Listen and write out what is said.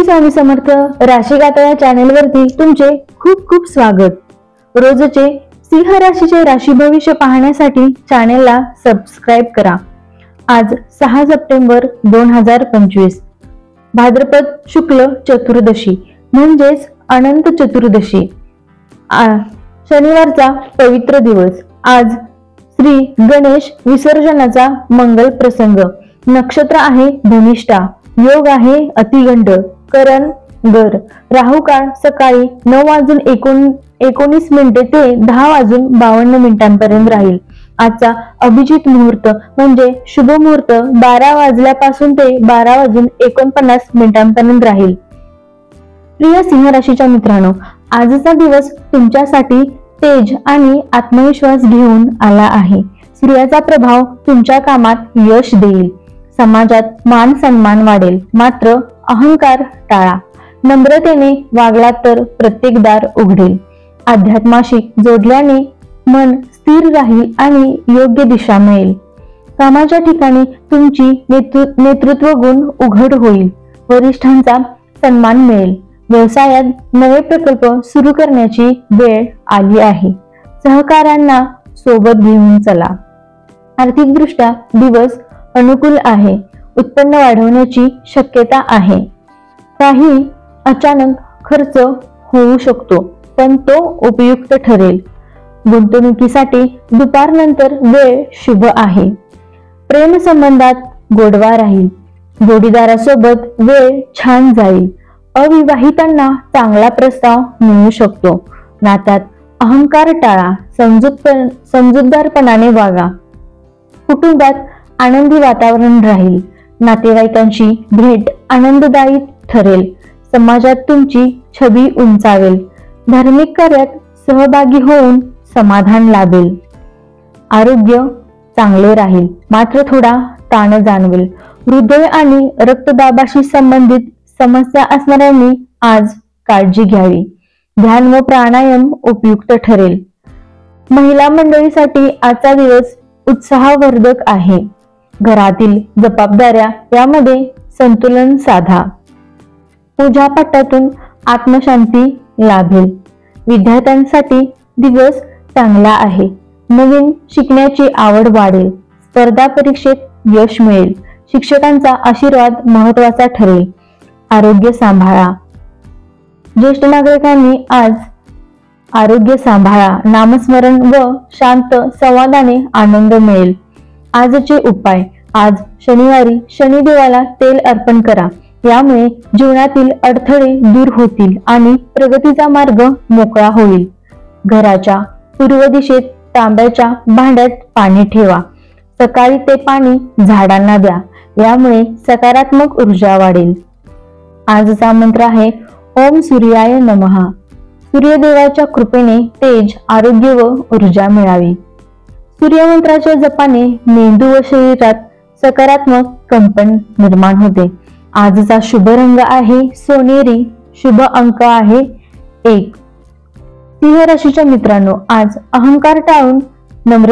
श्री स्वामी समर्थ राशीगाथा या चॅनल वरती तुमचे खूप खूप स्वागत। रोजचे सिंह राशीचे राशी भविष्य पाहण्यासाठी चॅनलला सबस्क्राइब करा। आज 6 सप्टेंबर 2025 भाद्रपद शुक्ल चतुर्दशी म्हणजेच अनंत चतुर्दशी शनिवारचा पवित्र दिवस। आज श्री गणेश विसर्जनाचा मंगल प्रसंग। नक्षत्र आहे धनिष्ठा, योग आहे अतिगंड, करण गर, राहू काळ सकाळी 9:19 ते 10:52 राहील। आजचा अभिजित मुहूर्त म्हणजे शुभ मुहूर्त 12 वाजल्यापासून ते 12:49 राहील। प्रिय सिंह राशीच्या मित्रांनो, आजचा दिवस तुमच्यासाठी तेज आणि आत्मविश्वास घेऊन आला आहे। सूर्याचा प्रभाव तुमच्या कामात यश देईल, समाजात मान सन्मान वाढेल, मात्र अहंकार टाळा। नम्रतेने वागलात तर प्रत्येक दार उघडेल। अध्यात्माशी जोडल्याने मन स्थिर राहील आणि योग्य दिशा मिळेल। कामाच्या ठिकाणी तुमची नेतृत्व गुण उघड होईल, वरिष्ठांचा सन्मान मिळेल। व्यवसायात नवे प्रकल्प सुरू करण्याची वेळ आली आहे, सहकाऱ्यांना सोबत घेऊन चला। आर्थिकदृष्ट्या दिवस अनुकूल आहे, उत्पन्न वाढवण्याची शक्यता आहे। काही अचानक खर्च होऊ शकतो, पण तो उपयुक्त ठरेल। गुंतवणुकीसाठी दुपारनंतर वेळ शुभ आहे। प्रेम संबंधात गोडवा राहील, जोडीदारासोबत वेळ छान जाईल। अविवाहितांना चांगला प्रस्ताव मिळू शकतो। नात्यात अहंकार टाळा, समजूतदारपणाने वागा। कुटुंबात आनंदी वातावरण राहील, नातेवाईकांची भेट आनंददायी ठरेल। समाजात तुमची छबी उंचावेल, धार्मिक कार्यात सहभागी होऊन समाधान लाभेल। आरोग्य चांगले राहील, मात्र थोडा ताण जाणवेल। हृदय आणि रक्तदाबाशी संबंधित समस्या असणाऱ्यांनी आज काळजी घ्यावी। ध्यान व प्राणायाम उपयुक्त ठरेल। महिला मंडळीसाठी आजचा दिवस उत्साहवर्धक आहे। घरातील जबाबदाऱ्या यामध्ये संतुलन साधा। पूजापाठातून आत्मशांती लाभेल। विद्यार्थ्यांसाठी दिवस चांगला आहे, नवीन शिकण्याची आवड वाढेल। स्पर्धा परीक्षेत यश मिळेल, शिक्षकांचा आशीर्वाद महत्त्वाचा ठरेल। आरोग्य सांभाळा, ज्येष्ठ नागरिकांनी आज आरोग्य सांभाळा। नामस्मरण व शांत संवादाने आनंद मिळेल। आजचे उपाय, आज शनिवारी शनिदेवाला तेल अर्पण करा, यामुळे जीवनातील अडथळे दूर होतील आणि प्रगतीचा मार्ग मोकळा होईल। घराच्या पूर्व दिशेत तांब्याच्या भांड्यात पाणी ठेवा, सकाळी ते पाणी झाडांना द्या, यामुळे सकारात्मक ऊर्जा वाढेल। आजचा मंत्र आहे ओम सूर्याय नमः। सूर्यदेवाच्या कृपेने तेज, आरोग्य व ऊर्जा मिळावी। सूर्यमंत्राच्या जपाने मेंदू व शरीरात सकारात्मक कंपन निर्माण होते। आजचा शुभ रंग आहे सोनेरी, शुभ अंक आहे 1। सिंह राशीच्या मित्रांनो, आज अहंकार टाळून नम्र